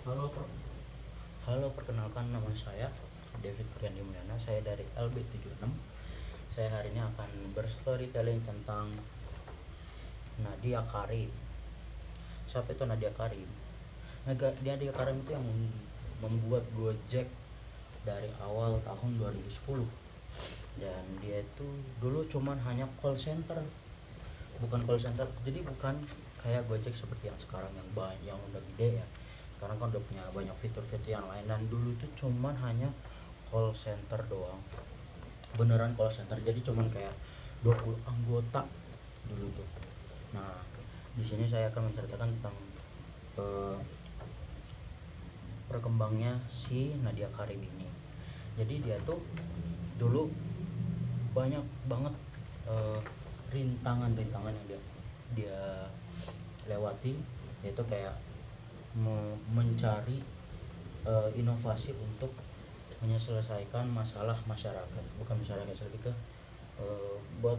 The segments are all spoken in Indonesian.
Halo, halo, perkenalkan nama saya David Priandi Mulyana. Saya dari LB76. Saya hari ini akan berstorytelling tentang Nadia Karim. Siapa itu Nadia Karim? Nadia Karim itu yang membuat Gojek dari awal tahun 2010. Dan dia itu dulu cuman hanya call center, bukan call center. Jadi bukan kayak Gojek seperti yang sekarang yang banyak, yang udah gede ya. Sekarang kan udah punya banyak fitur-fitur yang lain, dan dulu itu cuman hanya call center doang, beneran call center. Jadi cuman kayak 20 anggota dulu tuh. Nah, di sini saya akan menceritakan tentang perkembangnya si Nadia Karim ini. Jadi dia tuh dulu banyak banget rintangan-rintangan yang dia lewati, yaitu kayak mencari inovasi untuk menyelesaikan masalah masyarakat, bukan masyarakat, lebih ke buat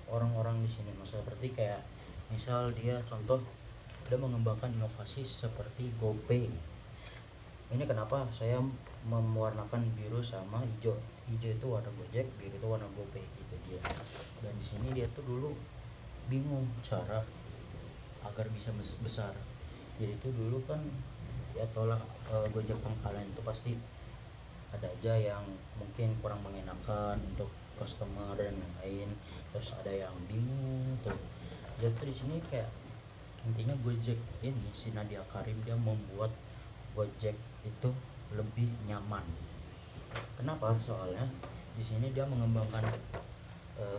orang-orang di sini. Masalah seperti kayak misal dia contoh dia mengembangkan inovasi seperti GoPay. Ini kenapa saya mewarnakan biru sama hijau. Hijau itu warna Gojek, biru itu warna GoPay, itu dia. Dan di sini dia tuh dulu bingung cara agar bisa besar. Jadi itu dulu kan ya tolak Gojek pangkalan itu pasti ada aja yang mungkin kurang mengenakan untuk customer dan lain-lain. Terus ada yang bingung tuh. Jadi di sini kayak intinya Gojek ini, si Nadia Karim, dia membuat Gojek itu lebih nyaman. Kenapa? Soalnya di sini dia mengembangkan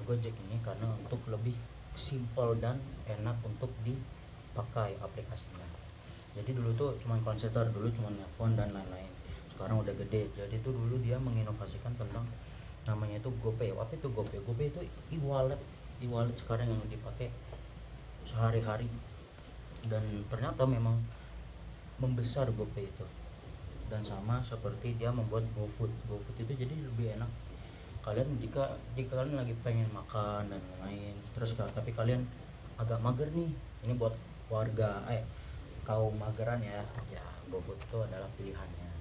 Gojek ini karena untuk lebih simple dan enak untuk dipakai aplikasinya. Jadi dulu tuh cuma konsetor, dulu cuma nelfon dan lain-lain. Sekarang udah gede. Jadi itu dulu dia menginovasikan tentang namanya itu GoPay. Apa itu GoPay? GoPay itu e-wallet sekarang yang dipakai sehari-hari. Dan ternyata memang membesar GoPay itu. Dan sama seperti dia membuat GoFood. GoFood itu jadi lebih enak. Kalian jika kalian lagi pengen makan dan lain-lain, terus tapi kalian agak mager nih, ini buat warga kaum mageran ya, GoFood itu adalah pilihannya.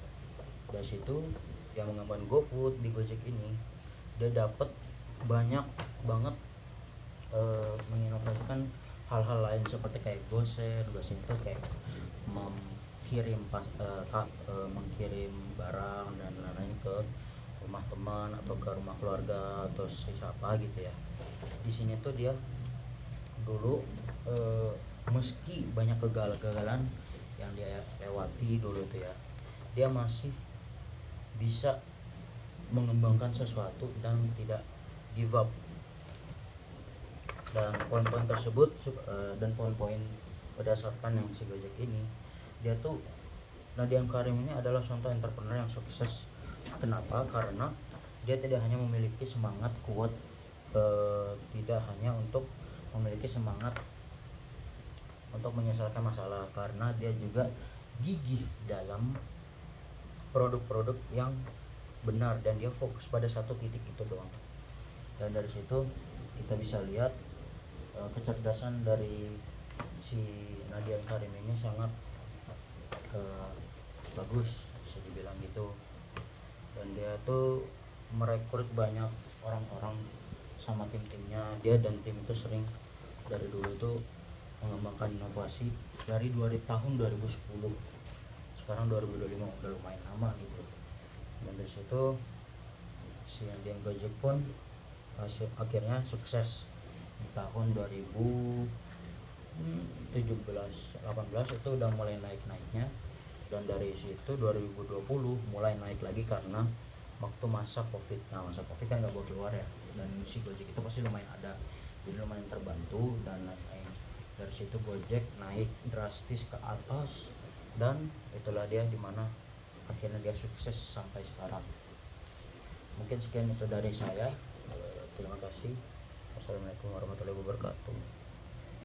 Dari situ yang mengembangkan GoFood di Gojek ini, dia dapat banyak banget menginovasikan hal-hal lain seperti kayak GoShare. GoShare itu kayak mengkirim barang dan lain-lain ke rumah teman atau ke rumah keluarga atau siapa gitu ya. Di sini tuh dia dulu meski banyak kegagalan yang dia lewati dulu tuh ya, dia masih bisa mengembangkan sesuatu dan tidak give up. Dan poin-poin tersebut dan poin-poin berdasarkan yang si Gojek ini, dia tuh Nadia Karim ini adalah contoh entrepreneur yang sukses. Kenapa? Karena dia tidak hanya memiliki semangat kuat, tidak hanya untuk memiliki semangat untuk menyelesaikan masalah, karena dia juga gigih dalam produk-produk yang benar, dan dia fokus pada satu titik itu doang. Dan dari situ kita bisa lihat kecerdasan dari si Nadia Karim ini sangat bagus, bisa dibilang gitu. Dan dia tuh merekrut banyak orang-orang sama tim-timnya dia, dan tim itu sering dari dulu tuh mengembangkan inovasi dari tahun 2010, sekarang 2025, udah lumayan lama gitu. Dan dari situ si Nadia Gojek pun akhirnya sukses di tahun 2017-18 itu udah mulai naik-naiknya. Dan dari situ 2020 mulai naik lagi karena waktu masa Covid. Nah, masa Covid kan nggak boleh keluar ya, dan si Gojek itu pasti lumayan ada, jadi lumayan terbantu dan lain-lain. Dari situ Gojek naik drastis ke atas, dan itulah dia dimana akhirnya dia sukses sampai sekarang. Mungkin sekian itu dari saya. Terima kasih. Wassalamualaikum warahmatullahi wabarakatuh.